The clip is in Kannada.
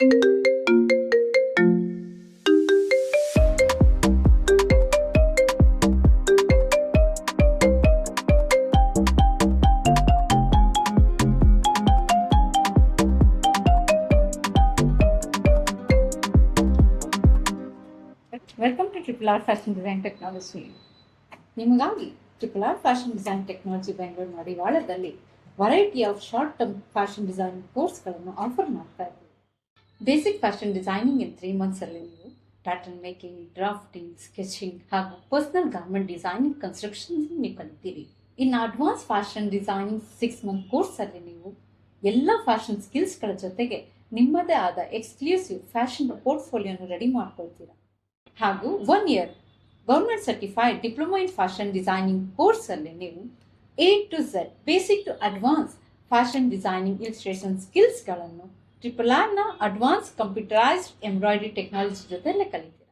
Welcome to triple R fashion design technology. ನಿಮಗಾಗಿ triple R fashion design technology Bengaluru ಮಡಿವಾಳದಲ್ಲಿ variety of short term fashion designing ಕೋರ್ಸ್ಗಳನ್ನು ಆಫರ್ ಮಾಡ್ತಾ ಇದ್ದೀವಿ. Basic fashion designing in 3 months ಅಲ್ಲಿ ನೀವು ಪ್ಯಾಟರ್ನ್ ಮೇಕಿಂಗ್, ಡ್ರಾಫ್ಟಿಂಗ್, ಸ್ಕೆಚಿಂಗ್ ಹಾಗೂ ಪರ್ಸನಲ್ ಗಾರ್ಮೆಂಟ್ ಡಿಸೈನಿಂಗ್ ಕನ್ಸ್ಟ್ರಕ್ಷನ್ ನೀವು ಕಲಿತೀರಿ. ಇನ್ನು advance fashion designing 6 month course ಅಲ್ಲಿ ನೀವು ಎಲ್ಲ ಫ್ಯಾಷನ್ ಸ್ಕಿಲ್ಸ್ಗಳ ಜೊತೆಗೆ ನಿಮ್ಮದೇ ಆದ ಎಕ್ಸ್ಕ್ಲೂಸಿವ್ ಫ್ಯಾಷನ್ ಪೋರ್ಟ್ಫೋಲಿಯೋನ ರೆಡಿ ಮಾಡ್ಕೊಳ್ತೀರಾ. ಹಾಗೂ 1 year government certified diploma in fashion designing course ಅಲ್ಲಿ ನೀವು A to Z basic to advance fashion designing illustration ಸ್ಕಿಲ್ಸ್ಗಳನ್ನು ಟ್ರಿಪಲ್ ಆರ್ ನ ಅಡ್ವಾನ್ಸ್ ಕಂಪ್ಯೂಟರೈಸ್ಡ್ ಎಂಬ್ರಾಯ್ಡರಿ ಟೆಕ್ನಾಲಜಿ ಜೊತೆಲೆ ಕಲಿತೀರಾ.